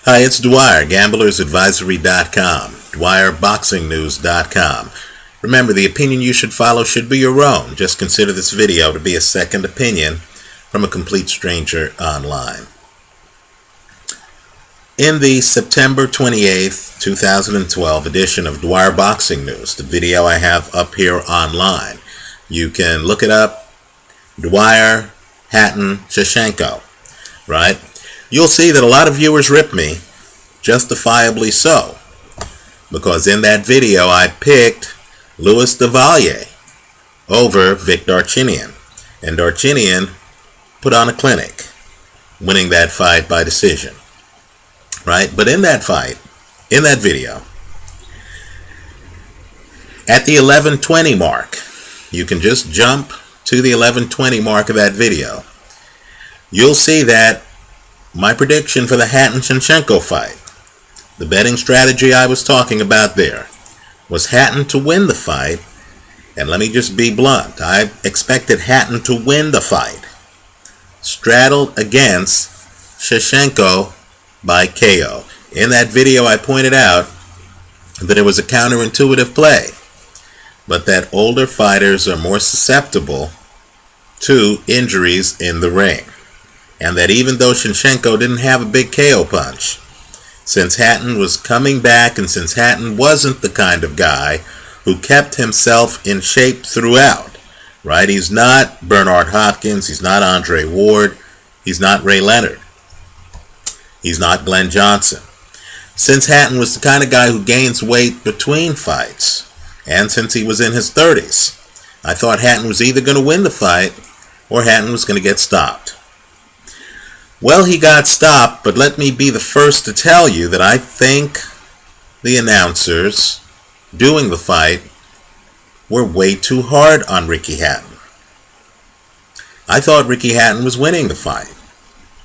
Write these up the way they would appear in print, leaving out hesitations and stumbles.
Hi, it's Dwyer, gamblersadvisory.com, dwyerboxingnews.com. Remember, the opinion you should follow should be your own. Just consider this video to be a second opinion from a complete stranger online. In the September 28th, 2012 edition of Dwyer Boxing News, the video I have up here online, you can look it up, Dwyer, Hatton, Senchenko, right? You'll see that a lot of viewers rip me, justifiably so, because in that video I picked Louis Dwyer over Vic Darchinyan, and Darchinyan put on a clinic, winning that fight by decision, right? But in that fight, in that video, at the 11:20 mark, you can just jump to the 11:20 mark of that video, you'll see that my prediction for the Hatton-Senchenko fight, the betting strategy I was talking about there, was Hatton to win the fight. And let me just be blunt, I expected Hatton to win the fight, straddled against Senchenko by KO. In that video I pointed out that it was a counterintuitive play, but that older fighters are more susceptible to injuries in the ring. And that even though Senchenko didn't have a big KO punch, since Hatton was coming back and since Hatton wasn't the kind of guy who kept himself in shape throughout, right? He's not Bernard Hopkins, he's not Andre Ward, he's not Ray Leonard, he's not Glenn Johnson. Since Hatton was the kind of guy who gains weight between fights, and since he was in his 30s, I thought Hatton was either going to win the fight or Hatton was going to get stopped. Well, he got stopped, but let me be the first to tell you that I think the announcers doing the fight were way too hard on Ricky Hatton. I thought Ricky Hatton was winning the fight.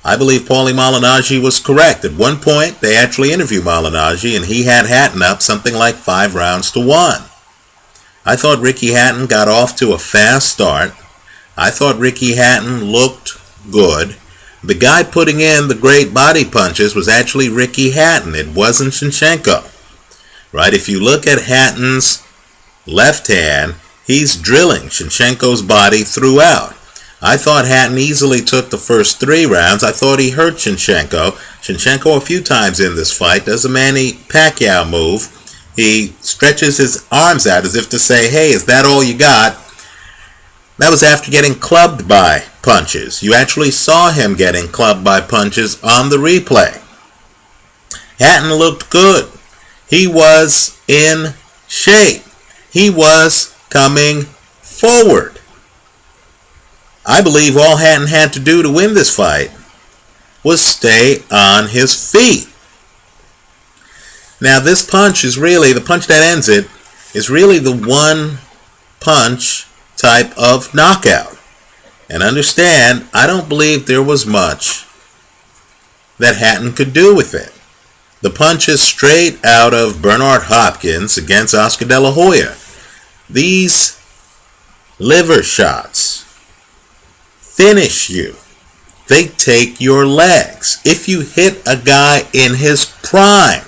I believe Paulie Malignaggi was correct. At one point, they actually interviewed Malignaggi, and he had Hatton up something like 5-1. I thought Ricky Hatton got off to a fast start. I thought Ricky Hatton looked good. The guy putting in the great body punches was actually Ricky Hatton. It wasn't Senchenko, right? If you look at Hatton's left hand, he's drilling Senchenko's body throughout. I thought Hatton easily took the first 3 rounds. I thought he hurt Senchenko. Senchenko a few times in this fight does a Manny Pacquiao move. He stretches his arms out as if to say, hey, is that all you got? That was after getting clubbed by punches. You actually saw him getting clubbed by punches on the replay. Hatton looked good. He was in shape. He was coming forward. I believe all Hatton had to do to win this fight was stay on his feet. Now this punch is really, the punch that ends it, is really the one punch type of knockout. And understand, I don't believe there was much that Hatton could do with it. The punch is straight out of Bernard Hopkins against Oscar De La Hoya. These liver shots finish you. They take your legs. If you hit a guy in his prime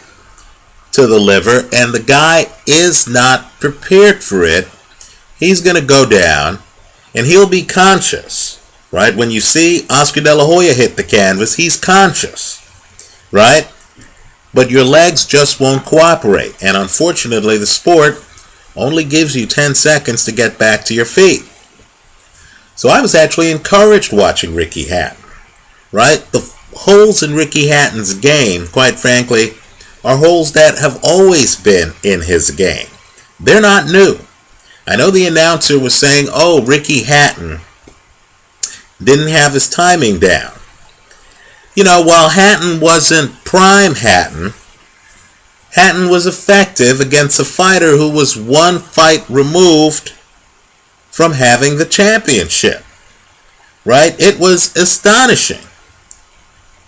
to the liver and the guy is not prepared for it, he's going to go down and he'll be conscious, right? When you see Oscar De La Hoya hit the canvas, he's conscious, right? But your legs just won't cooperate. And unfortunately, the sport only gives you 10 seconds to get back to your feet. So I was actually encouraged watching Ricky Hatton, right? The holes in Ricky Hatton's game, quite frankly, are holes that have always been in his game. They're not new. I know the announcer was saying, oh, Ricky Hatton didn't have his timing down. You know, while Hatton wasn't prime Hatton, Hatton was effective against a fighter who was one fight removed from having the championship, right? It was astonishing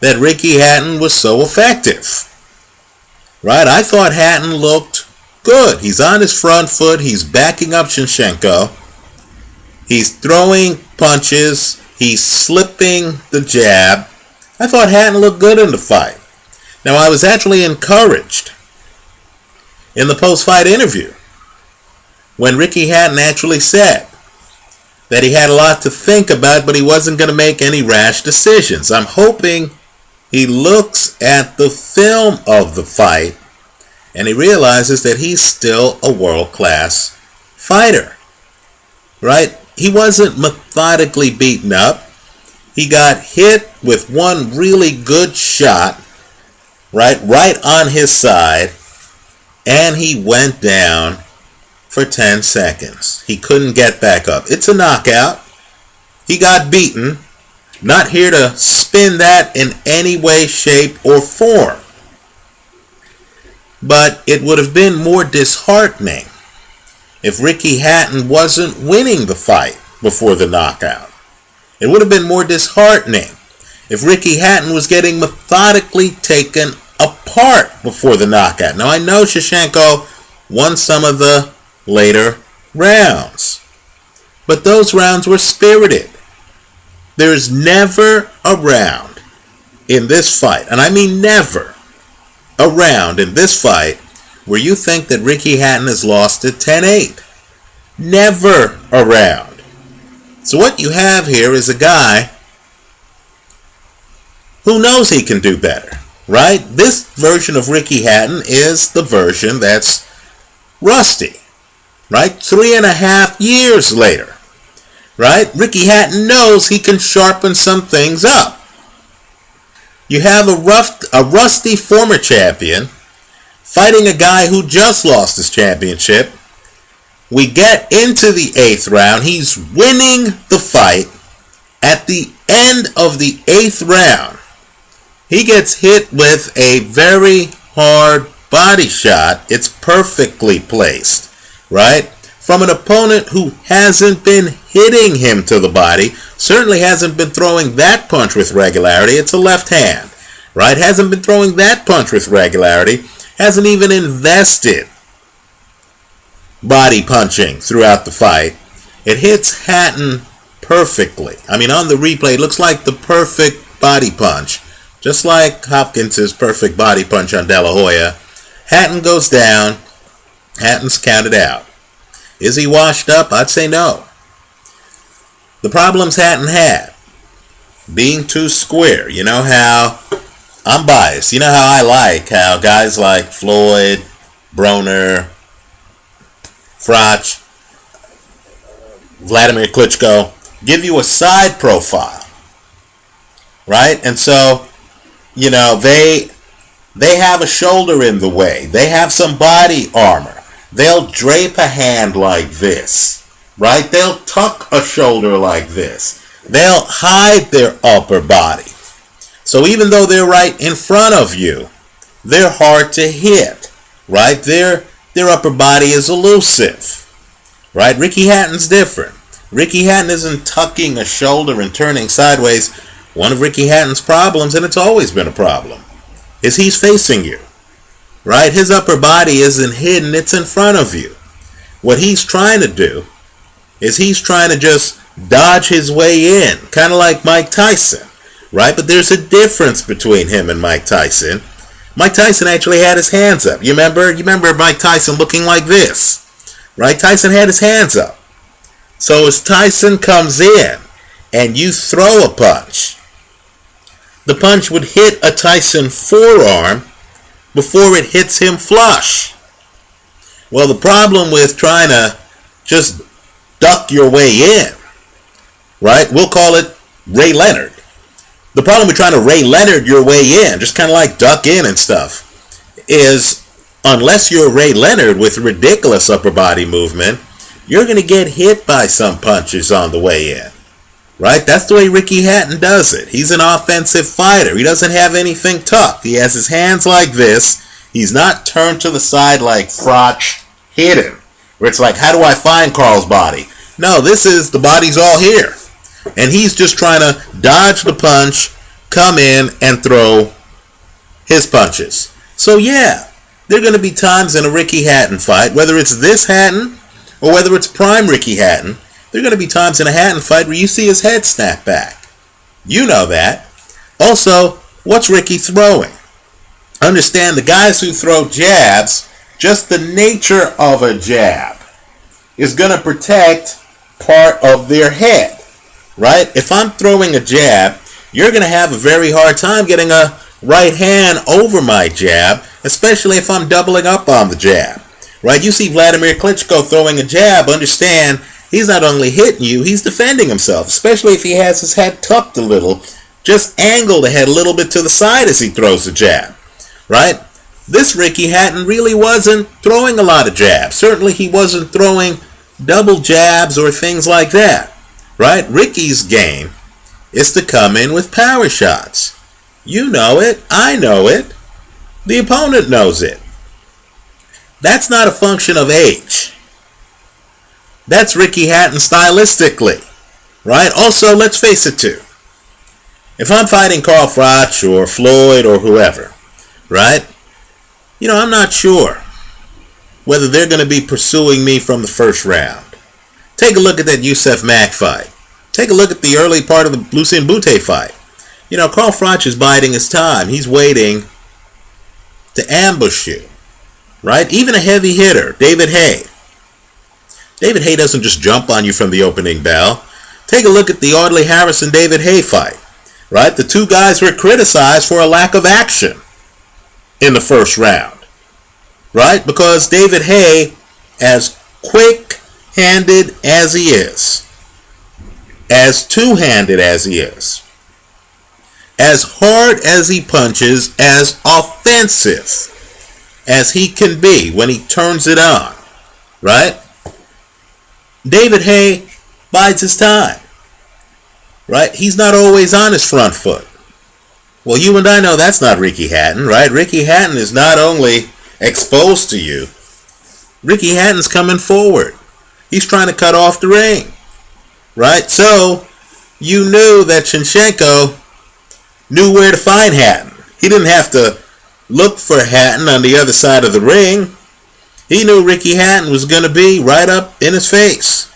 that Ricky Hatton was so effective, right? I thought Hatton looked good. He's on his front foot. He's backing up Senchenko. He's throwing punches. He's slipping the jab. I thought Hatton looked good in the fight. Now, I was actually encouraged in the post-fight interview when Ricky Hatton actually said that he had a lot to think about, but he wasn't going to make any rash decisions. I'm hoping he looks at the film of the fight and he realizes that he's still a world-class fighter, right? He wasn't methodically beaten up. He got hit with one really good shot, right on his side, and he went down for 10 seconds. He couldn't get back up. It's a knockout. He got beaten. Not here to spin that in any way, shape, or form. But it would have been more disheartening if Ricky Hatton wasn't winning the fight before the knockout. It would have been more disheartening if Ricky Hatton was getting methodically taken apart before the knockout. Now, I know Senchenko won some of the later rounds, but those rounds were spirited. There's never a round in this fight, and I mean never a round in this fight where you think that Ricky Hatton has lost at 10-8. Never a round. So what you have here is a guy who knows he can do better, right? This version of Ricky Hatton is the version that's rusty, right? 3.5 years later, right? Ricky Hatton knows he can sharpen some things up. You have a rusty former champion fighting a guy who just lost his championship. We get into the 8th round. He's winning the fight. At the end of the 8th round, he gets hit with a very hard body shot. It's perfectly placed, right? From an opponent who hasn't been hitting him to the body, certainly hasn't been throwing that punch with regularity. It's a left hand, right? Hasn't been throwing that punch with regularity. Hasn't even invested body punching throughout the fight. It hits Hatton perfectly. I mean, on the replay, it looks like the perfect body punch. Just like Hopkins' perfect body punch on De La Hoya. Hatton goes down. Hatton's counted out. Is he washed up? I'd say no. The problems Hatton had, being too square. You know how I'm biased. You know how I like how guys like Floyd, Broner, Froch, Vladimir Klitschko give you a side profile, right? And so, you know, they have a shoulder in the way. They have some body armor. They'll drape a hand like this, right? They'll tuck a shoulder like this. They'll hide their upper body. So even though they're right in front of you, they're hard to hit, right? Their upper body is elusive, right? Ricky Hatton's different. Ricky Hatton isn't tucking a shoulder and turning sideways. One of Ricky Hatton's problems, and it's always been a problem, is he's facing you, right? His upper body isn't hidden, it's in front of you. What he's trying to do is he's trying to just dodge his way in, kind of like Mike Tyson, right? But there's a difference between him and Mike Tyson. Mike Tyson actually had his hands up. You remember Mike Tyson looking like this, right? Tyson had his hands up. So as Tyson comes in and you throw a punch, the punch would hit a Tyson forearm before it hits him flush. Well, the problem with trying to just duck your way in, right? We'll call it Ray Leonard. The problem with trying to Ray Leonard your way in, just kind of like duck in and stuff, is unless you're Ray Leonard with ridiculous upper body movement, you're going to get hit by some punches on the way in, right? That's the way Ricky Hatton does it. He's an offensive fighter. He doesn't have anything tucked. He has his hands like this. He's not turned to the side like Froch hit him, where it's like, how do I find Carl's body? No, this is the body's all here. And he's just trying to dodge the punch, come in, and throw his punches. So yeah, there are going to be times in a Ricky Hatton fight, whether it's this Hatton or whether it's prime Ricky Hatton, there are going to be times in a Hatton fight where you see his head snap back. You know that. Also, what's Ricky throwing? understand the guys who throw jabs, just the nature of a jab is going to protect part of their head, right? If I'm throwing a jab, you're going to have a very hard time getting a right hand over my jab, especially if I'm doubling up on the jab, right? You see Vladimir Klitschko throwing a jab, understand he's not only hitting you, he's defending himself, especially if he has his head tucked a little. Just angle the head a little bit to the side as he throws the jab, right? This Ricky Hatton really wasn't throwing a lot of jabs. Certainly he wasn't throwing double jabs or things like that, right? Ricky's game is to come in with power shots. You know it, I know it, the opponent knows it. That's not a function of age. That's Ricky Hatton stylistically, right? Also, let's face it too. If I'm fighting Carl Froch or Floyd or whoever, right? You know, I'm not sure whether they're going to be pursuing me from the first round. Take a look at that Youssef Mack fight. Take a look at the early part of the Lucien Boutte fight. You know, Carl Froch is biding his time. He's waiting to ambush you, right? Even a heavy hitter, David Haye. David Haye doesn't just jump on you from the opening bell. Take a look at the Audley Harrison-David Haye fight, right? The two guys were criticized for a lack of action in the first round, right? Because David Haye, as quick-handed as he is, as two-handed as he is, as hard as he punches, as offensive as he can be when he turns it on, right? David Haye bides his time, right? He's not always on his front foot. Well, you and I know that's not Ricky Hatton, right? Ricky Hatton is not only exposed to you, Ricky Hatton's coming forward. He's trying to cut off the ring, right? So, you knew that Senchenko knew where to find Hatton. He didn't have to look for Hatton on the other side of the ring. He knew Ricky Hatton was going to be right up in his face.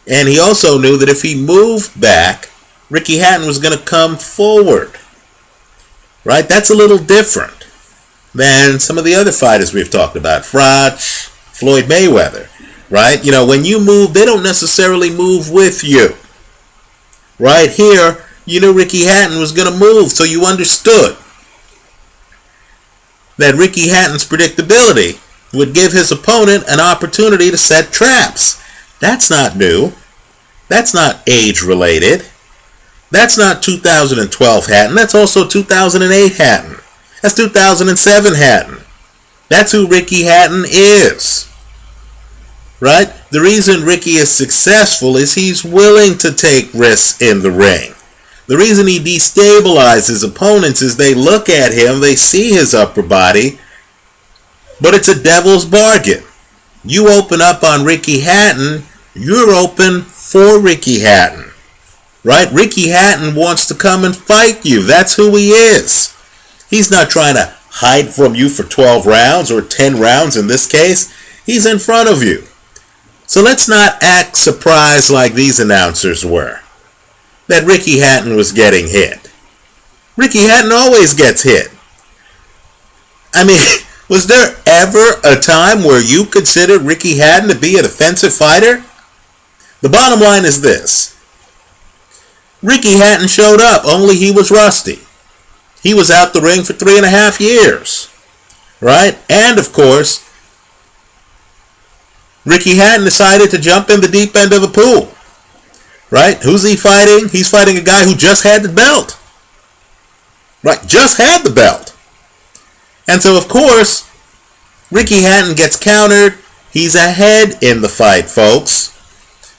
And he also knew that if he moved back, Ricky Hatton was going to come forward. Right? That's a little different than some of the other fighters we've talked about. Froch, Floyd Mayweather. Right? You know, when you move, they don't necessarily move with you. Right here, you knew Ricky Hatton was going to move, so you understood that Ricky Hatton's predictability would give his opponent an opportunity to set traps. That's not new. That's not age-related. That's not 2012 Hatton. That's also 2008 Hatton. That's 2007 Hatton. That's who Ricky Hatton is. Right? The reason Ricky is successful is he's willing to take risks in the ring. The reason he destabilizes opponents is they look at him, they see his upper body, but it's a devil's bargain. You open up on Ricky Hatton, you're open for Ricky Hatton. Right? Ricky Hatton wants to come and fight you. That's who he is. He's not trying to hide from you for 12 rounds or 10 rounds in this case. He's in front of you. So let's not act surprised like these announcers were that Ricky Hatton was getting hit. Ricky Hatton always gets hit. I mean, was there ever a time where you considered Ricky Hatton to be a defensive fighter? The bottom line is this. Ricky Hatton showed up, only he was rusty. He was out the ring for 3.5 years. Right? And, of course, Ricky Hatton decided to jump in the deep end of the pool. Right? Who's he fighting? He's fighting a guy who just had the belt. Right? Just had the belt. And so, of course, Ricky Hatton gets countered. He's ahead in the fight, folks.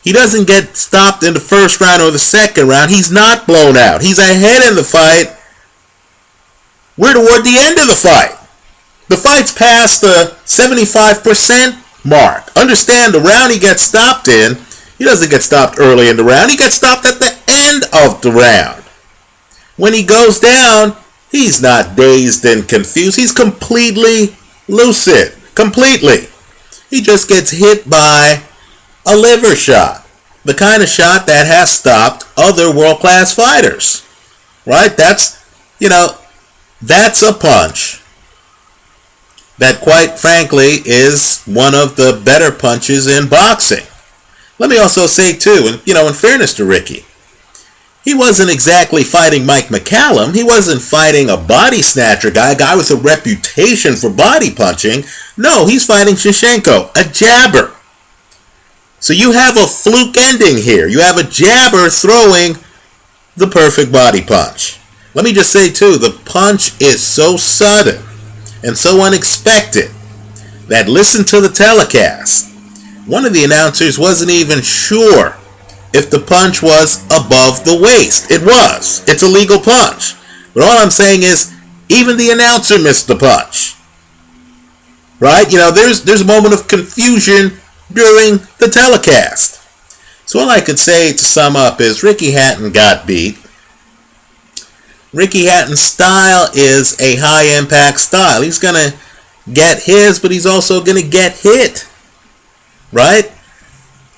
He doesn't get stopped in the first round or the second round. He's not blown out. He's ahead in the fight. We're toward the end of the fight. The fight's past the 75% mark. Understand, the round he gets stopped in, he doesn't get stopped early in the round. He gets stopped at the end of the round. When he goes down, he's not dazed and confused. He's completely lucid. Completely. He just gets hit by a liver shot. The kind of shot that has stopped other world-class fighters. Right? That's a punch that quite frankly is one of the better punches in boxing. Let me also say too, and in fairness to Ricky, he wasn't exactly fighting Mike McCallum. He wasn't fighting a body snatcher guy, a guy with a reputation for body punching. No, he's fighting Senchenko, a jabber. So you have a fluke ending here. You have a jabber throwing the perfect body punch. Let me just say too, the punch is so sudden and so unexpected that, listen to the telecast, one of the announcers wasn't even sure if the punch was above the waist. It was. It's a legal punch. But all I'm saying is, even the announcer missed the punch. Right? There's a moment of confusion during the telecast. So all I could say to sum up is Ricky Hatton got beat. Ricky Hatton's style is a high-impact style. He's going to get his, but he's also going to get hit. Right?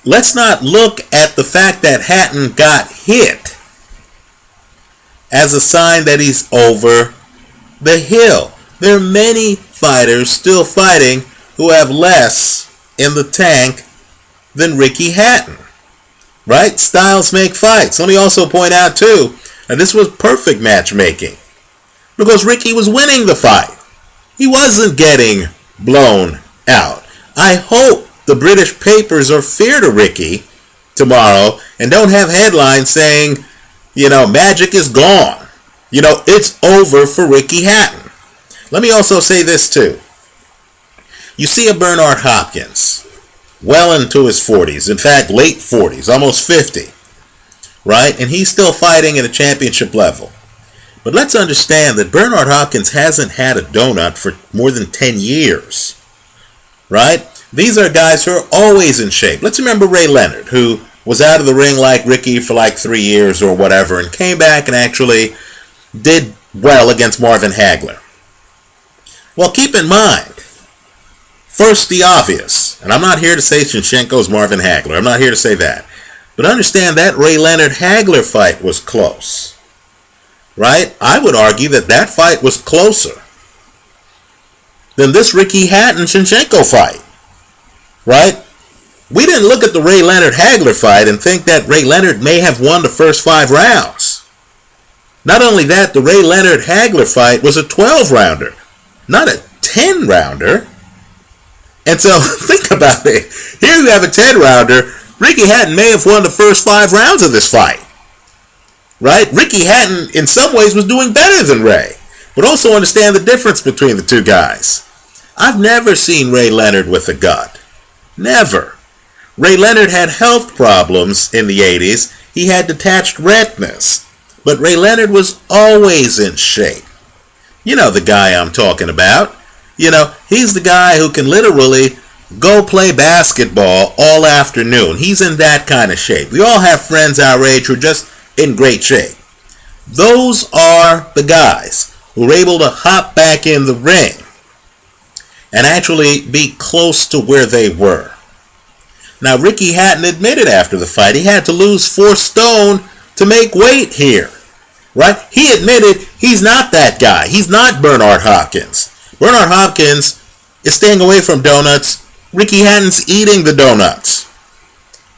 Let's not look at the fact that Hatton got hit as a sign that he's over the hill. There are many fighters still fighting who have less in the tank than Ricky Hatton. Right? Styles make fights. Let me also point out too, and this was perfect matchmaking, because Ricky was winning the fight. He wasn't getting blown out. I hope the British papers are fair to Ricky tomorrow and don't have headlines saying, magic is gone. It's over for Ricky Hatton. Let me also say this too. You see a Bernard Hopkins, well into his 40s, in fact, late 40s, almost 50, right? And he's still fighting at a championship level. But let's understand that Bernard Hopkins hasn't had a donut for more than 10 years, right? These are guys who are always in shape. Let's remember Ray Leonard, who was out of the ring like Ricky for like 3 years or whatever, and came back and actually did well against Marvin Hagler. Well, keep in mind, first the obvious, and I'm not here to say Senchenko's Marvin Hagler. I'm not here to say that. But understand that Ray Leonard-Hagler fight was close, right? I would argue that that fight was closer than this Ricky Hatton-Senchenko fight. Right? We didn't look at the Ray Leonard-Hagler fight and think that Ray Leonard may have won the first 5 rounds. Not only that, the Ray Leonard-Hagler fight was a 12-rounder, not a 10-rounder. And so, think about it. Here you have a 10-rounder. Ricky Hatton may have won the first 5 rounds of this fight. Right? Ricky Hatton, in some ways, was doing better than Ray. But also understand the difference between the two guys. I've never seen Ray Leonard with a gut. Never. Ray Leonard had health problems in the 80s. He had detached retinas. But Ray Leonard was always in shape. You know the guy I'm talking about. He's the guy who can literally go play basketball all afternoon. He's in that kind of shape. We all have friends our age who are just in great shape. Those are the guys who are able to hop back in the ring and actually be close to where they were. Now, Ricky Hatton admitted after the fight he had to lose 4 stone to make weight here. Right? He admitted he's not that guy. He's not Bernard Hopkins. Bernard Hopkins is staying away from donuts. Ricky Hatton's eating the donuts.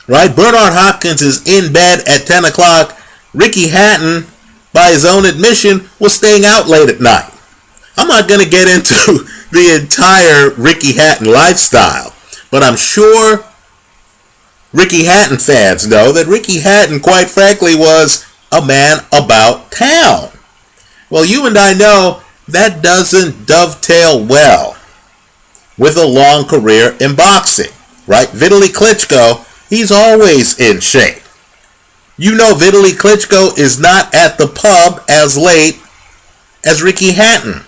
Right? Bernard Hopkins is in bed at 10 o'clock. Ricky Hatton, by his own admission, was staying out late at night. I'm not going to get into the entire Ricky Hatton lifestyle, but I'm sure Ricky Hatton fans know that Ricky Hatton, quite frankly, was a man about town. Well, you and I know that doesn't dovetail well with a long career in boxing, right? Vitaly Klitschko, he's always in shape. You know Vitaly Klitschko is not at the pub as late as Ricky Hatton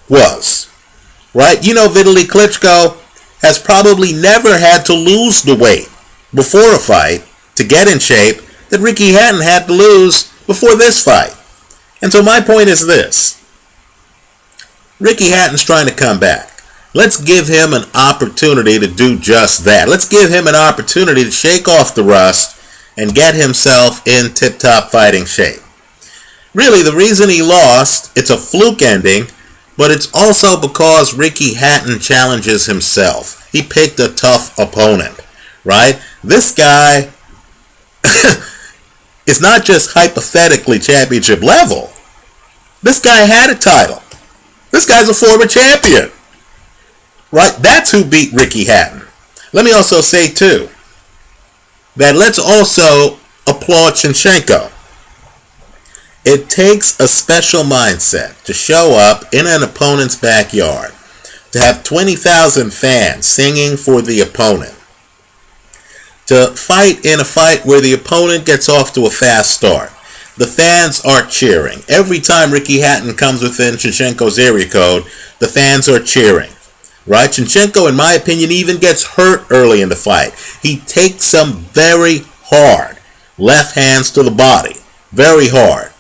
was, right? You know Vitaly Klitschko has probably never had to lose the weight before a fight to get in shape that Ricky Hatton had to lose before this fight. And so my point is this. Ricky Hatton's trying to come back. Let's give him an opportunity to do just that. Let's give him an opportunity to shake off the rust and get himself in tip-top fighting shape. Really, the reason he lost, it's a fluke ending, but it's also because Ricky Hatton challenges himself. He picked a tough opponent, right? This guy is not just hypothetically championship level. This guy had a title. This guy's a former champion, right? That's who beat Ricky Hatton. Let me also say, too, that let's also applaud Senchenko. It takes a special mindset to show up in an opponent's backyard, to have 20,000 fans singing for the opponent, to fight in a fight where the opponent gets off to a fast start. The fans are cheering. Every time Ricky Hatton comes within Senchenko's area code, the fans are cheering. Right? Senchenko, in my opinion, even gets hurt early in the fight. He takes some very hard left hands to the body. Very hard.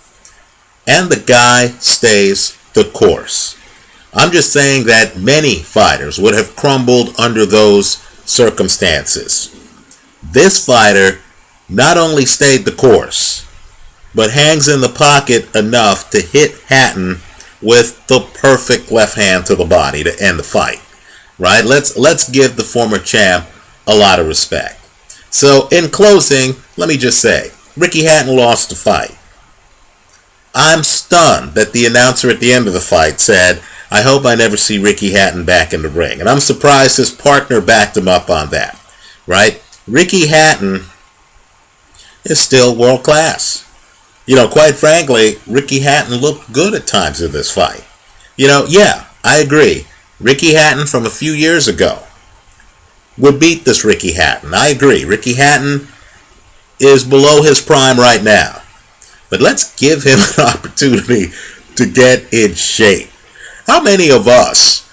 And the guy stays the course. I'm just saying that many fighters would have crumbled under those circumstances. This fighter not only stayed the course, but hangs in the pocket enough to hit Hatton with the perfect left hand to the body to end the fight. Right? Let's give the former champ a lot of respect. So in closing, let me just say, Ricky Hatton lost the fight. I'm stunned that the announcer at the end of the fight said, "I hope I never see Ricky Hatton back in the ring." And I'm surprised his partner backed him up on that. Right? Ricky Hatton is still world class. Quite frankly, Ricky Hatton looked good at times in this fight. Yeah, I agree. Ricky Hatton from a few years ago would beat this Ricky Hatton. I agree. Ricky Hatton is below his prime right now. But let's give him an opportunity to get in shape. How many of us,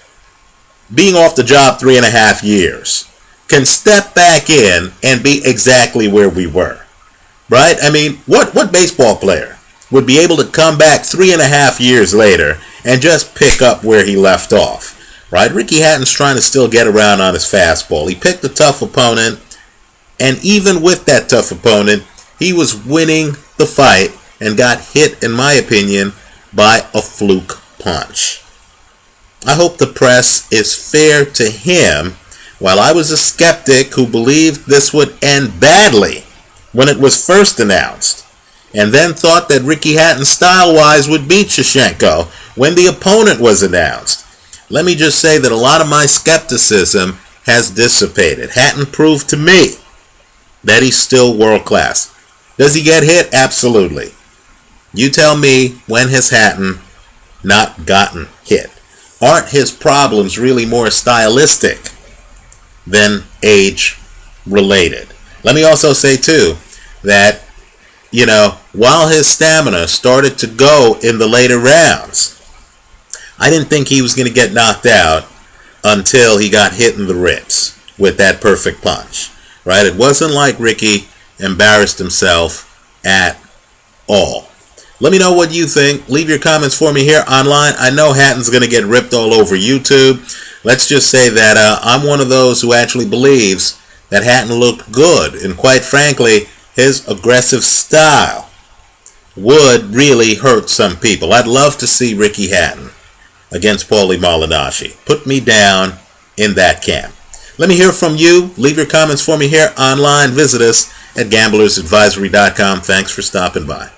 being off the job 3.5 years, can step back in and be exactly where we were? Right? I mean, what baseball player would be able to come back 3.5 years later and just pick up where he left off? Right? Ricky Hatton's trying to still get around on his fastball. He picked a tough opponent, and even with that tough opponent, he was winning the fight and got hit, in my opinion, by a fluke punch. I hope the press is fair to him. While I was a skeptic who believed this would end badly when it was first announced, and then thought that Ricky Hatton style-wise would beat Senchenko when the opponent was announced, let me just say that a lot of my skepticism has dissipated. Hatton proved to me that he's still world class. Does he get hit? Absolutely. You tell me, when has Hatton not gotten hit? Aren't his problems really more stylistic than age-related? Let me also say, too, that, while his stamina started to go in the later rounds, I didn't think he was going to get knocked out until he got hit in the ribs with that perfect punch. Right? It wasn't like Ricky embarrassed himself at all. Let me know what you think. Leave your comments for me here online. I know Hatton's going to get ripped all over YouTube. Let's just say that I'm one of those who actually believes that Hatton looked good. And quite frankly, his aggressive style would really hurt some people. I'd love to see Ricky Hatton against Paulie Malignaggi. Put me down in that camp. Let me hear from you. Leave your comments for me here online. Visit us at gamblersadvisory.com. Thanks for stopping by.